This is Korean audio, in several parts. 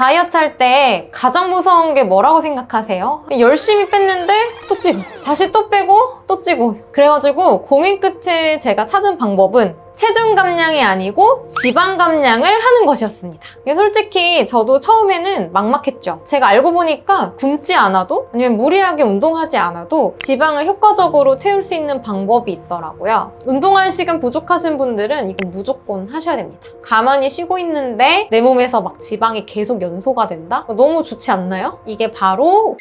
다이어트 할 때 가장 무서운 게 뭐라고 생각하세요? 열심히 뺐는데 또 찌고, 다시 또 빼고 또 찌고. 그래가지고 고민 끝에 제가 찾은 방법은 체중 감량이 아니고 지방 감량을 하는 것이었습니다. 솔직히 저도 처음에는 막막했죠. 제가 알고 보니까 굶지 않아도 아니면 무리하게 운동하지 않아도 지방을 효과적으로 태울 수 있는 방법이 있더라고요. 운동할 시간 부족하신 분들은 이건 무조건 하셔야 됩니다. 가만히 쉬고 있는데 내 몸에서 막 지방이 계속 연소가 된다? 너무 좋지 않나요? 이게 바로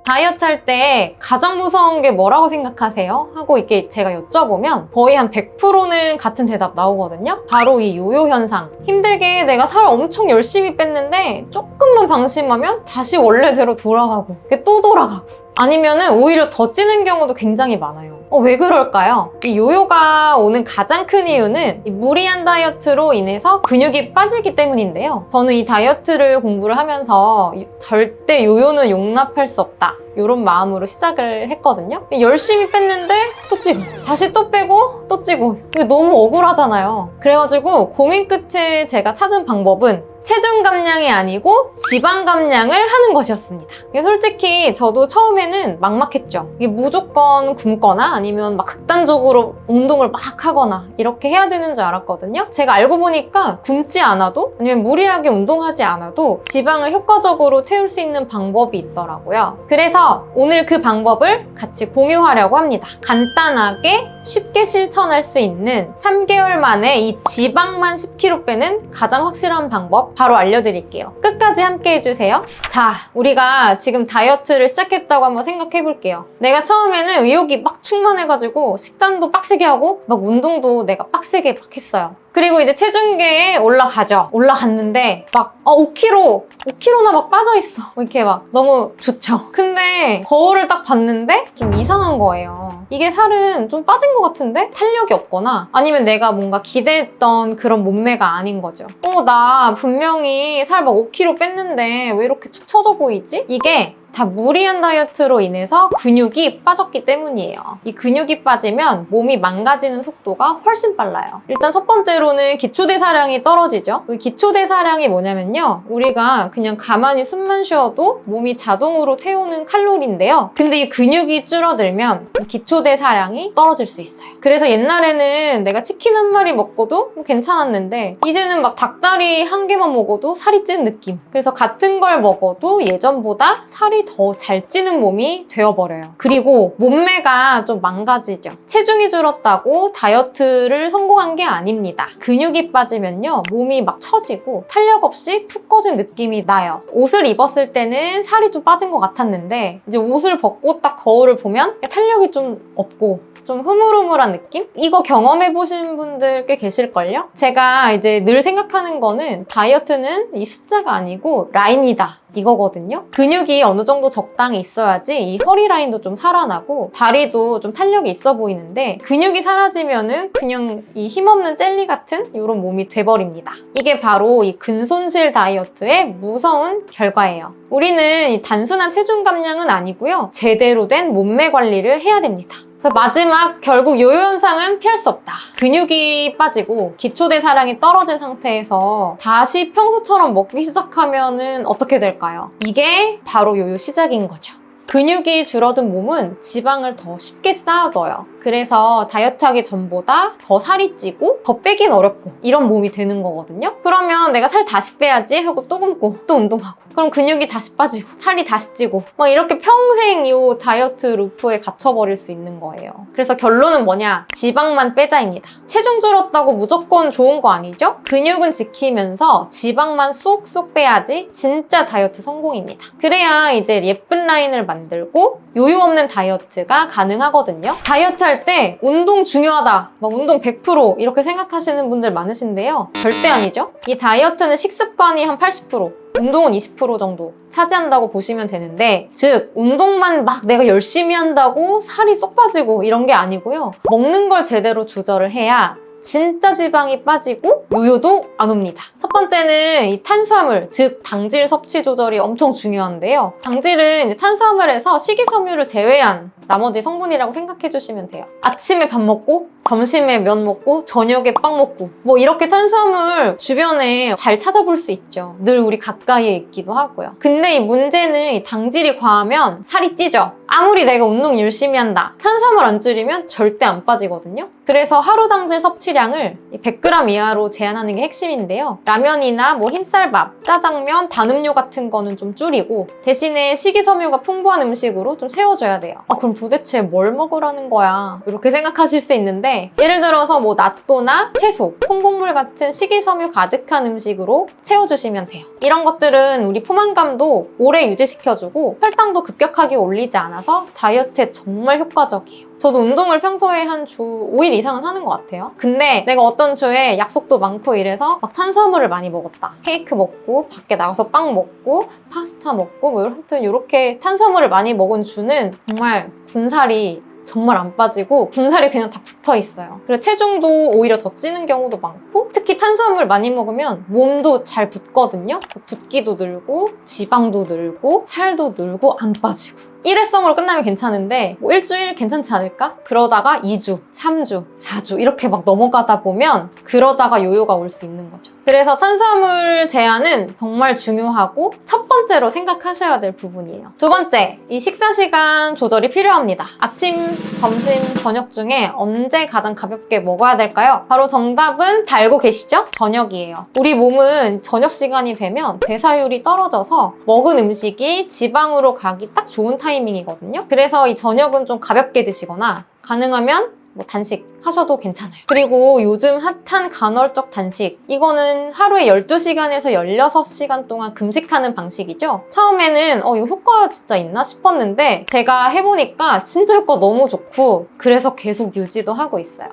다이어트 할 때 가장 무서운 게 뭐라고 생각하세요? 하고 이렇게 제가 여쭤보면 거의 한 100%는 같은 대답 나오거든요. 바로 이 요요 현상. 힘들게 내가 살 엄청 열심히 뺐는데 조금만 방심하면 다시 원래대로 돌아가고 또 돌아가고 아니면은 오히려 더 찌는 경우도 굉장히 많아요. 왜 그럴까요? 이 요요가 오는 가장 큰 이유는 이 무리한 다이어트로 인해서 근육이 빠지기 때문인데요. 저는 이 다이어트를 공부를 하면서 절대 요요는 용납할 수 없다. 이런 마음으로 시작을 했거든요. 열심히 뺐는데 또 찌고, 다시 또 빼고 또 찌고. 이게 너무 억울하잖아요. 그래가지고 고민 끝에 제가 찾은 방법은 체중 감량이 아니고 지방 감량을 하는 것이었습니다. 솔직히 저도 처음에는 막막했죠. 이게 무조건 굶거나 아니면 막 극단적으로 운동을 막 하거나 이렇게 해야 되는 줄 알았거든요. 제가 알고 보니까 굶지 않아도 아니면 무리하게 운동하지 않아도 지방을 효과적으로 태울 수 있는 방법이 있더라고요. 그래서 오늘 그 방법을 같이 공유하려고 합니다. 간단하게 쉽게 실천할 수 있는 3개월 만에 이 지방만 10kg 빼는 가장 확실한 방법 바로 알려드릴게요. 끝까지 함께 해주세요. 자, 우리가 지금 다이어트를 시작했다고 한번 생각해 볼게요. 내가 처음에는 의욕이 막 충만해가지고 식단도 빡세게 하고 막 운동도 내가 빡세게 막 했어요. 그리고 이제 체중계에 올라가죠. 올라갔는데 막 5kg나 막 빠져있어. 이렇게 막 너무 좋죠. 근데 거울을 딱 봤는데 좀 이상한 거예요. 이게 살은 좀 빠진 것 같은데 탄력이 없거나 아니면 내가 뭔가 기대했던 그런 몸매가 아닌 거죠. 나 분명히 살 막 5kg 뺐는데 왜 이렇게 축 처져 보이지? 이게 다 무리한 다이어트로 인해서 근육이 빠졌기 때문이에요. 이 근육이 빠지면 몸이 망가지는 속도가 훨씬 빨라요. 일단 첫 번째로는 기초대사량이 떨어지죠. 이 기초대사량이 뭐냐면요. 우리가 그냥 가만히 숨만 쉬어도 몸이 자동으로 태우는 칼로리인데요. 근데 이 근육이 줄어들면 기초대사량이 떨어질 수 있어요. 그래서 옛날에는 내가 치킨 한 마리 먹고도 괜찮았는데 이제는 막 닭다리 한 개만 먹어도 살이 찌는 느낌. 그래서 같은 걸 먹어도 예전보다 살이 더 잘 찌는 몸이 되어버려요. 그리고 몸매가 좀 망가지죠. 체중이 줄었다고 다이어트를 성공한 게 아닙니다. 근육이 빠지면요. 몸이 막 처지고 탄력 없이 푹 꺼진 느낌이 나요. 옷을 입었을 때는 살이 좀 빠진 것 같았는데 이제 옷을 벗고 딱 거울을 보면 탄력이 좀 없고 좀 흐물흐물한 느낌? 이거 경험해보신 분들 꽤 계실걸요? 제가 이제 늘 생각하는 거는 다이어트는 이 숫자가 아니고 라인이다. 이거거든요. 근육이 어느 정도 적당히 있어야지 이 허리 라인도 좀 살아나고 다리도 좀 탄력이 있어 보이는데 근육이 사라지면은 그냥 이 힘없는 젤리 같은 이런 몸이 돼버립니다. 이게 바로 이 근손실 다이어트의 무서운 결과예요. 우리는 이 단순한 체중 감량은 아니고요. 제대로 된 몸매 관리를 해야 됩니다. 그래서 마지막 결국 요요 현상은 피할 수 없다. 근육이 빠지고 기초대사량이 떨어진 상태에서 다시 평소처럼 먹기 시작하면은 어떻게 될까요? 이게 바로 요요 시작인 거죠. 근육이 줄어든 몸은 지방을 더 쉽게 쌓아둬요. 그래서 다이어트하기 전보다 더 살이 찌고 더 빼긴 어렵고 이런 몸이 되는 거거든요. 그러면 내가 살 다시 빼야지 하고 또 굶고 또 운동하고 그럼 근육이 다시 빠지고 살이 다시 찌고 막 이렇게 평생 이 다이어트 루프에 갇혀버릴 수 있는 거예요. 그래서 결론은 뭐냐? 지방만 빼자입니다. 체중 줄었다고 무조건 좋은 거 아니죠? 근육은 지키면서 지방만 쏙쏙 빼야지 진짜 다이어트 성공입니다. 그래야 이제 예쁜 라인을 만들고 요요 없는 다이어트가 가능하거든요. 다이어트 할 때 운동 중요하다, 막 운동 100% 이렇게 생각하시는 분들 많으신데요. 절대 아니죠. 이 다이어트는 식습관이 한 80%, 운동은 20% 정도 차지한다고 보시면 되는데 즉 운동만 막 내가 열심히 한다고 살이 쏙 빠지고 이런 게 아니고요. 먹는 걸 제대로 조절을 해야 진짜 지방이 빠지고 요요도 안 옵니다. 첫 번째는 이 탄수화물, 즉 당질 섭취 조절이 엄청 중요한데요. 당질은 이제 탄수화물에서 식이섬유를 제외한 나머지 성분이라고 생각해 주시면 돼요. 아침에 밥 먹고 점심에 면 먹고 저녁에 빵 먹고 뭐 이렇게 탄수화물 주변에 잘 찾아볼 수 있죠. 늘 우리 가까이에 있기도 하고요. 근데 이 문제는 이 당질이 과하면 살이 찌죠. 아무리 내가 운동 열심히 한다. 탄수화물 안 줄이면 절대 안 빠지거든요. 그래서 하루 당질 섭취량을 100g 이하로 제한하는 게 핵심인데요. 라면이나 뭐 흰쌀밥, 짜장면, 단 음료 같은 거는 좀 줄이고 대신에 식이섬유가 풍부한 음식으로 좀 채워줘야 돼요. 그럼 도대체 뭘 먹으라는 거야? 이렇게 생각하실 수 있는데 예를 들어서 뭐 낫또나 채소, 콩국물 같은 식이섬유 가득한 음식으로 채워주시면 돼요. 이런 것들은 우리 포만감도 오래 유지시켜주고 혈당도 급격하게 올리지 않아서 다이어트에 정말 효과적이에요. 저도 운동을 평소에 한 주 5일 이상은 하는 것 같아요. 근데 내가 어떤 주에 약속도 많고 이래서 막 탄수화물을 많이 먹었다. 케이크 먹고 밖에 나가서 빵 먹고 파스타 먹고 뭐 하여튼 이렇게 탄수화물을 많이 먹은 주는 정말 군살이 정말 안 빠지고 군살이 그냥 다 붙어 있어요. 그래서 체중도 오히려 더 찌는 경우도 많고 특히 탄수화물 많이 먹으면 몸도 잘 붙거든요. 붓기도 늘고 지방도 늘고 살도 늘고 안 빠지고 일회성으로 끝나면 괜찮은데 뭐 일주일 괜찮지 않을까? 그러다가 2주, 3주, 4주 이렇게 막 넘어가다 보면 그러다가 요요가 올 수 있는 거죠. 그래서 탄수화물 제한은 정말 중요하고 첫 번째로 생각하셔야 될 부분이에요. 두 번째, 이 식사 시간 조절이 필요합니다. 아침, 점심, 저녁 중에 언제 가장 가볍게 먹어야 될까요? 바로 정답은 다 알고 계시죠? 저녁이에요. 우리 몸은 저녁 시간이 되면 대사율이 떨어져서 먹은 음식이 지방으로 가기 딱 좋은 타이밍이거든요. 그래서 이 저녁은 좀 가볍게 드시거나 가능하면 뭐 단식 하셔도 괜찮아요. 그리고 요즘 핫한 간헐적 단식 이거는 하루에 12시간에서 16시간 동안 금식하는 방식이죠. 처음에는 이거 효과 진짜 있나 싶었는데 제가 해보니까 진짜 효과 너무 좋고 그래서 계속 유지도 하고 있어요.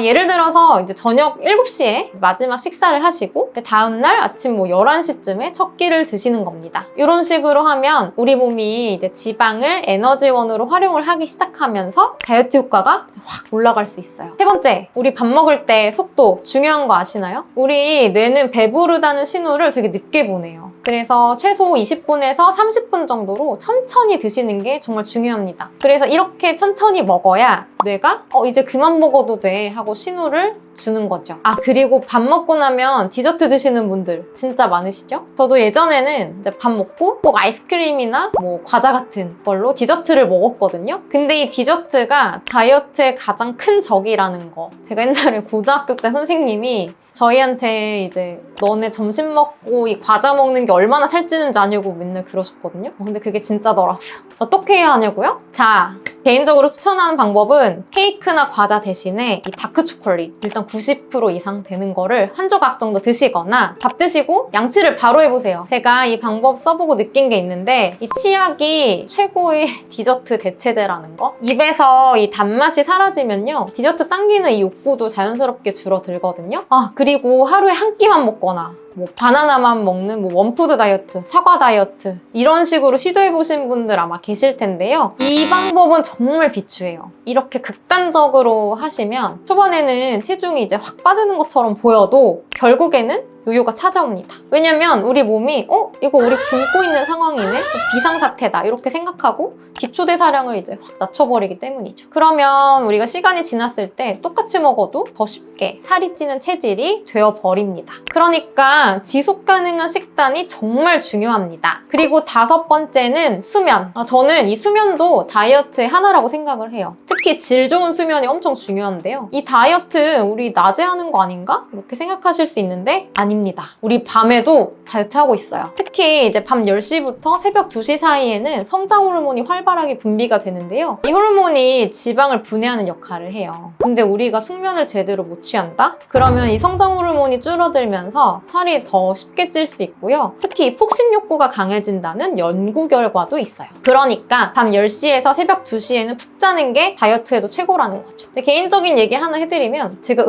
예를 들어서 이제 저녁 7시에 마지막 식사를 하시고 다음날 아침 뭐 11시쯤에 첫 끼를 드시는 겁니다. 이런 식으로 하면 우리 몸이 이제 지방을 에너지원으로 활용을 하기 시작하면서 다이어트 효과가 확 올라갈 수 있어요. 세 번째, 우리 밥 먹을 때 속도 중요한 거 아시나요? 우리 뇌는 배부르다는 신호를 되게 늦게 보내요. 그래서 최소 20분에서 30분 정도로 천천히 드시는 게 정말 중요합니다. 그래서 이렇게 천천히 먹어야 뇌가 이제 그만 먹어도 돼 하고 신호를 주는 거죠. 그리고 밥 먹고 나면 디저트 드시는 분들 진짜 많으시죠? 저도 예전에는 이제 밥 먹고 꼭 아이스크림이나 뭐 과자 같은 걸로 디저트를 먹었거든요. 근데 이 디저트가 다이어트의 가장 큰 적이라는 거. 제가 옛날에 고등학교 때 선생님이 저희한테 이제 너네 점심 먹고 이 과자 먹는 게 얼마나 살찌는 줄 아냐고 맨날 그러셨거든요. 근데 그게 진짜더라고요. 어떻게 해야 하냐고요? 자, 개인적으로 추천하는 방법은 케이크나 과자 대신에 이 다크 초콜릿 일단 90% 이상 되는 거를 한 조각 정도 드시거나 밥 드시고 양치를 바로 해보세요. 제가 이 방법 써보고 느낀 게 있는데 이 치약이 최고의 디저트 대체제라는 거. 입에서 이 단맛이 사라지면요 디저트 당기는 이 욕구도 자연스럽게 줄어들거든요. 그리고 하루에 한 끼만 먹거나 뭐 바나나만 먹는 뭐 원푸드 다이어트, 사과 다이어트 이런 식으로 시도해보신 분들 아마 계실 텐데요. 이 방법은 정말 비추해요. 이렇게 극단적으로 하시면 초반에는 체중이 이제 확 빠지는 것처럼 보여도 결국에는 요요가 찾아옵니다. 왜냐면 우리 몸이 이거 우리 굶고 있는 상황이네? 비상사태다 이렇게 생각하고 기초대사량을 이제 확 낮춰버리기 때문이죠. 그러면 우리가 시간이 지났을 때 똑같이 먹어도 더 쉽게 살이 찌는 체질이 되어버립니다. 그러니까 지속 가능한 식단이 정말 중요합니다. 그리고 5번째는 수면. 저는 이 수면도 다이어트의 하나라고 생각을 해요. 특히 질 좋은 수면이 엄청 중요한데요. 이 다이어트 우리 낮에 하는 거 아닌가? 이렇게 생각하실 수 있는데 아닙니다. 우리 밤에도 다이어트 하고 있어요. 특히 이제 밤 10시부터 새벽 2시 사이에는 성장 호르몬이 활발하게 분비가 되는데요. 이 호르몬이 지방을 분해하는 역할을 해요. 근데 우리가 숙면을 제대로 못 취한다? 그러면 이 성장 호르몬이 줄어들면서 살이 더 쉽게 찔 수 있고요. 특히 폭식 욕구가 강해진다는 연구 결과도 있어요. 그러니까 밤 10시에서 새벽 2시에는 푹 자는 게 다이어트에도 최고라는 거죠. 근데 개인적인 얘기 하나 해드리면 제가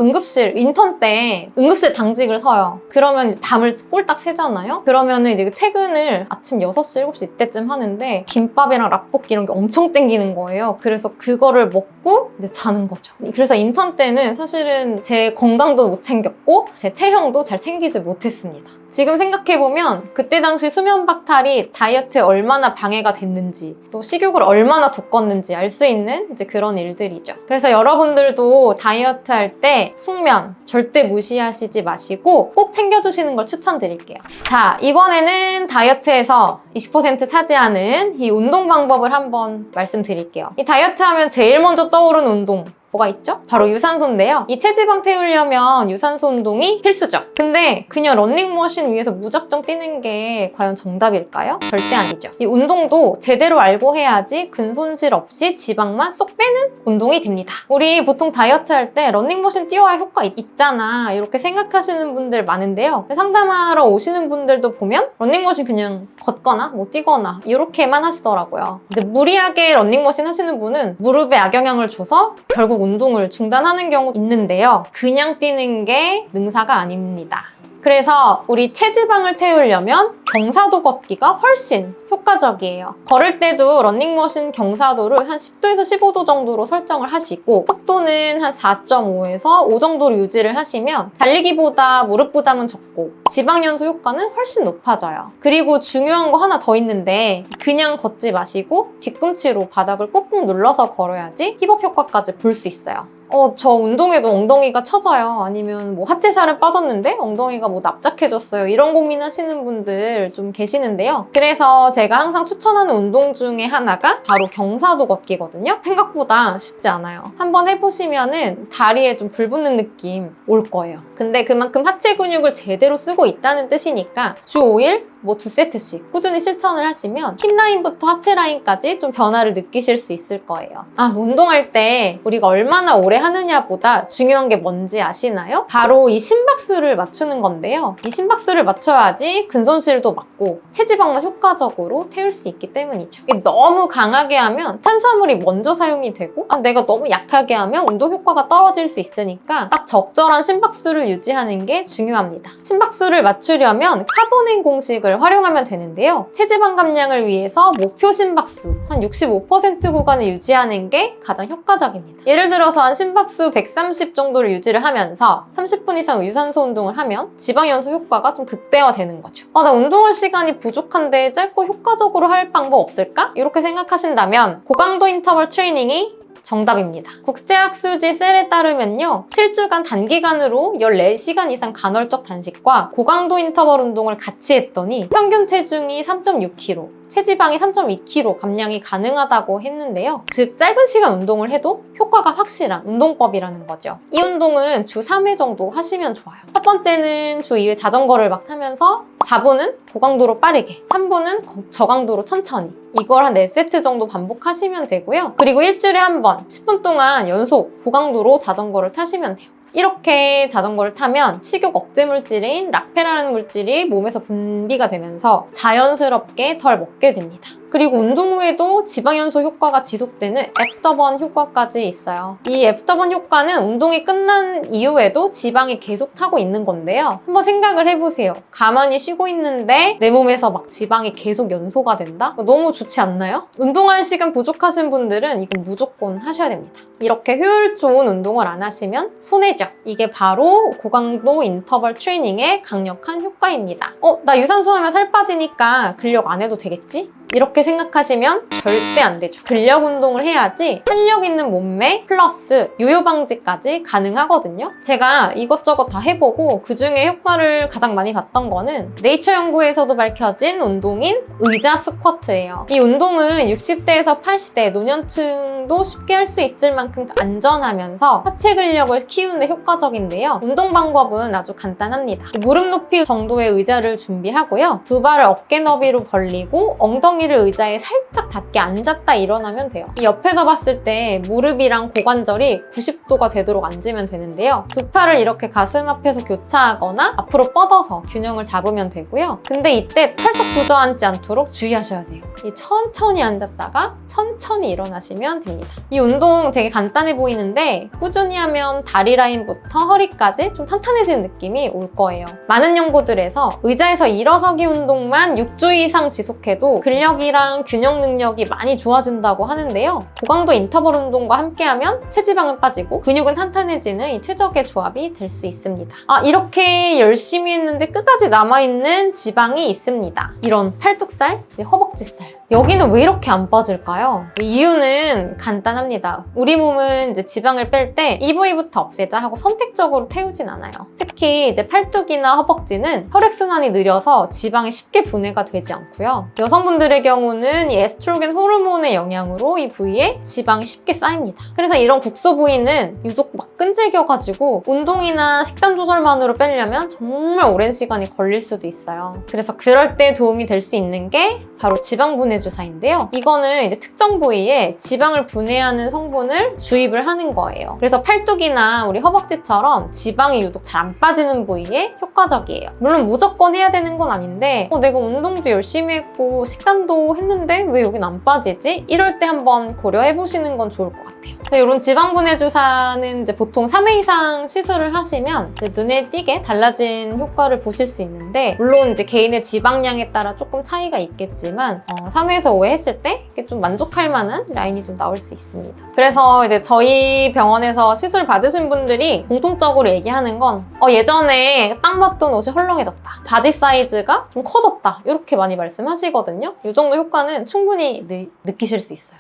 인턴 때 응급실 당직을 서요. 그러면 밤을 꼴딱 새잖아요? 그러면 이제 퇴근을 아침 6시, 7시 이때쯤 하는데 김밥이랑 라볶이 이런 게 엄청 땡기는 거예요. 그래서 그거를 먹고 이제 자는 거죠. 그래서 인턴 때는 사실은 제 건강도 못 챙겼고 제 체형도 잘 챙기지 못했습니다. 지금 생각해보면 그때 당시 수면 박탈이 다이어트에 얼마나 방해가 됐는지 또 식욕을 얼마나 돋궜는지 알 수 있는 이제 그런 일들이죠. 그래서 여러분들도 다이어트 할 때 숙면 절대 무시하시지 마시고 꼭 챙겨주시는 걸 추천드릴게요. 자, 이번에는 다이어트에서 20% 차지하는 이 운동 방법을 한번 말씀드릴게요. 이 다이어트 하면 제일 먼저 떠오르는 운동 뭐가 있죠? 바로 유산소인데요. 이 체지방 태우려면 유산소 운동이 필수죠. 근데 그냥 런닝머신 위에서 무작정 뛰는 게 과연 정답일까요? 절대 아니죠. 이 운동도 제대로 알고 해야지 근손실 없이 지방만 쏙 빼는 운동이 됩니다. 우리 보통 다이어트 할 때 런닝머신 뛰어야 효과 있잖아 이렇게 생각하시는 분들 많은데요. 상담하러 오시는 분들도 보면 런닝머신 그냥 걷거나 뭐 뛰거나 이렇게만 하시더라고요. 근데 무리하게 런닝머신 하시는 분은 무릎에 악영향을 줘서 결국 운동을 중단하는 경우 있는데요. 그냥 뛰는 게 능사가 아닙니다. 그래서 우리 체지방을 태우려면 경사도 걷기가 훨씬 효과적이에요. 걸을 때도 런닝머신 경사도를 한 10도에서 15도 정도로 설정을 하시고 속도는 한 4.5에서 5 정도로 유지를 하시면 달리기보다 무릎 부담은 적고 지방 연소 효과는 훨씬 높아져요. 그리고 중요한 거 하나 더 있는데 그냥 걷지 마시고 뒤꿈치로 바닥을 꾹꾹 눌러서 걸어야지 힙업 효과까지 볼 수 있어요. 저 운동해도 엉덩이가 처져요. 아니면 뭐 하체살은 빠졌는데 엉덩이가 뭐 납작해졌어요. 이런 고민하시는 분들 좀 계시는데요. 그래서 제가 항상 추천하는 운동 중에 하나가 바로 경사도 걷기거든요. 생각보다 쉽지 않아요. 한번 해보시면은 다리에 좀 불붙는 느낌 올 거예요. 근데 그만큼 하체 근육을 제대로 쓰고 있다는 뜻이니까 주 5일 뭐 2세트씩 꾸준히 실천을 하시면 힙라인부터 하체 라인까지 좀 변화를 느끼실 수 있을 거예요. 운동할 때 우리가 얼마나 오래 하느냐보다 중요한 게 뭔지 아시나요? 바로 이 심박수를 맞추는 건데요. 이 심박수를 맞춰야지 근손실도 막고 체지방만 효과적으로 태울 수 있기 때문이죠. 이게 너무 강하게 하면 탄수화물이 먼저 사용이 되고 내가 너무 약하게 하면 운동 효과가 떨어질 수 있으니까 딱 적절한 심박수를 유지하는 게 중요합니다. 심박수를 맞추려면 카보넨 공식을 활용하면 되는데요. 체지방 감량을 위해서 목표 심박수 한 65% 구간을 유지하는 게 가장 효과적입니다. 예를 들어서 한 심박수 130 정도를 유지를 하면서 30분 이상 유산소 운동을 하면 지방 연소 효과가 좀 극대화되는 거죠. 나 운동할 시간이 부족한데 짧고 효과적으로 할 방법 없을까? 이렇게 생각하신다면 고강도 인터벌 트레이닝이 정답입니다. 국제학술지 셀에 따르면요. 7주간 단기간으로 14시간 이상 간헐적 단식과 고강도 인터벌 운동을 같이 했더니 평균 체중이 3.6kg, 체지방이 3.2kg 감량이 가능하다고 했는데요. 즉 짧은 시간 운동을 해도 효과가 확실한 운동법이라는 거죠. 이 운동은 주 3회 정도 하시면 좋아요. 첫 번째는 주 2회 자전거를 막 타면서 4분은 고강도로 빠르게, 3분은 저강도로 천천히 이걸 한 4세트 정도 반복하시면 되고요. 그리고 일주일에 한 번 10분 동안 연속 고강도로 자전거를 타시면 돼요. 이렇게 자전거를 타면 식욕 억제 물질인 락페라는 물질이 몸에서 분비가 되면서 자연스럽게 덜 먹게 됩니다. 그리고 운동 후에도 지방 연소 효과가 지속되는 애프터번 효과까지 있어요. 이 애프터번 효과는 운동이 끝난 이후에도 지방이 계속 타고 있는 건데요. 한번 생각을 해보세요. 가만히 쉬고 있는데 내 몸에서 막 지방이 계속 연소가 된다? 너무 좋지 않나요? 운동할 시간 부족하신 분들은 이건 무조건 하셔야 됩니다. 이렇게 효율 좋은 운동을 안 하시면 손해죠. 이게 바로 고강도 인터벌 트레이닝의 강력한 효과입니다. 나 유산소 하면 살 빠지니까 근력 안 해도 되겠지? 이렇게 생각하시면 절대 안 되죠. 근력 운동을 해야지 탄력 있는 몸매 플러스 요요 방지까지 가능하거든요. 제가 이것저것 다 해보고 그중에 효과를 가장 많이 봤던 거는 네이처 연구에서도 밝혀진 운동인 의자 스쿼트예요. 이 운동은 60대에서 80대 노년층도 쉽게 할 수 있을 만큼 안전하면서 하체 근력을 키우는 데 효과적인데요. 운동 방법은 아주 간단합니다. 무릎 높이 정도의 의자를 준비하고요. 두 발을 어깨 너비로 벌리고 엉덩이를 의자에 살짝 닿게 앉았다 일어나면 돼요. 이 옆에서 봤을 때 무릎이랑 고관절이 90도가 되도록 앉으면 되는데요. 두 팔을 이렇게 가슴 앞에서 교차하거나 앞으로 뻗어서 균형을 잡으면 되고요. 근데 이때 털썩 주저앉지 않도록 주의하셔야 돼요. 이 천천히 앉았다가 천천히 일어나시면 됩니다. 이 운동 되게 간단해 보이는데 꾸준히 하면 다리 라인부터 허리까지 좀 탄탄해지는 느낌이 올 거예요. 많은 연구들에서 의자에서 일어서기 운동만 6주 이상 지속해도 근력이랑 지방이랑 균형 능력이 많이 좋아진다고 하는데요. 고강도 인터벌 운동과 함께하면 체지방은 빠지고 근육은 탄탄해지는 이 최적의 조합이 될 수 있습니다. 이렇게 열심히 했는데 끝까지 남아있는 지방이 있습니다. 이런 팔뚝살, 허벅지살. 여기는 왜 이렇게 안 빠질까요? 이유는 간단합니다. 우리 몸은 이제 지방을 뺄 때 이 부위부터 없애자 하고 선택적으로 태우진 않아요. 특히 이제 팔뚝이나 허벅지는 혈액순환이 느려서 지방이 쉽게 분해가 되지 않고요. 여성분들의 경우는 이 에스트로겐 호르몬의 영향으로 이 부위에 지방이 쉽게 쌓입니다. 그래서 이런 국소 부위는 유독 막 끈질겨가지고 운동이나 식단 조절만으로 빼려면 정말 오랜 시간이 걸릴 수도 있어요. 그래서 그럴 때 도움이 될 수 있는 게 바로 지방 분해 주사인데요. 이거는 이제 특정 부위에 지방을 분해하는 성분을 주입을 하는 거예요. 그래서 팔뚝이나 우리 허벅지처럼 지방이 유독 잘 안 빠지는 부위에 효과적이에요. 물론 무조건 해야 되는 건 아닌데 내가 운동도 열심히 했고 식단도 했는데 왜 여긴 안 빠지지? 이럴 때 한번 고려해 보시는 건 좋을 것 같아요. 이런 지방 분해 주사는 이제 보통 3회 이상 시술을 하시면 이제 눈에 띄게 달라진 효과를 보실 수 있는데 물론 이제 개인의 지방량에 따라 조금 차이가 있겠지만 3회에서 5회 했을 때 이렇게 좀 만족할 만한 라인이 좀 나올 수 있습니다. 그래서 이제 저희 병원에서 시술 받으신 분들이 공통적으로 얘기하는 건 예전에 딱 맞던 옷이 헐렁해졌다. 바지 사이즈가 좀 커졌다. 이렇게 많이 말씀하시거든요. 이 정도 효과는 충분히 느끼실 수 있어요.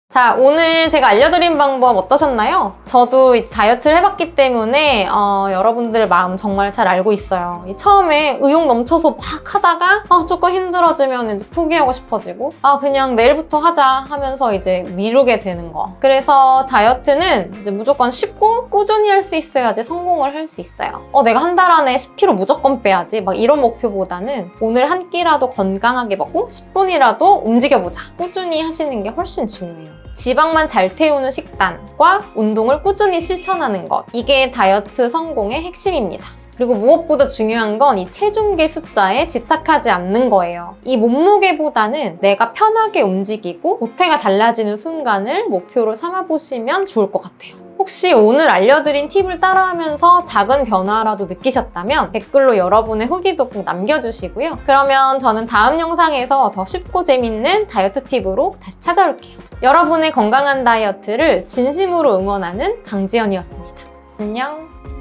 자, 오늘 제가 알려드린 방법 어떠셨나요? 저도 다이어트를 해봤기 때문에 여러분들 마음 정말 잘 알고 있어요. 처음에 의욕 넘쳐서 막 하다가 조금 힘들어지면 이제 포기하고 싶어지고 그냥 내일부터 하자 하면서 이제 미루게 되는 거. 그래서 다이어트는 이제 무조건 쉽고 꾸준히 할 수 있어야지 성공을 할 수 있어요. 내가 한 달 안에 10kg 무조건 빼야지 막 이런 목표보다는 오늘 한 끼라도 건강하게 먹고 10분이라도 움직여보자. 꾸준히 하시는 게 훨씬 중요해요. 지방만 잘 태우는 식단과 운동을 꾸준히 실천하는 것. 이게 다이어트 성공의 핵심입니다. 그리고 무엇보다 중요한 건 이 체중계 숫자에 집착하지 않는 거예요. 이 몸무게보다는 내가 편하게 움직이고 모태가 달라지는 순간을 목표로 삼아보시면 좋을 것 같아요. 혹시 오늘 알려드린 팁을 따라하면서 작은 변화라도 느끼셨다면 댓글로 여러분의 후기도 꼭 남겨주시고요. 그러면 저는 다음 영상에서 더 쉽고 재밌는 다이어트 팁으로 다시 찾아올게요. 여러분의 건강한 다이어트를 진심으로 응원하는 강지연이었습니다. 안녕.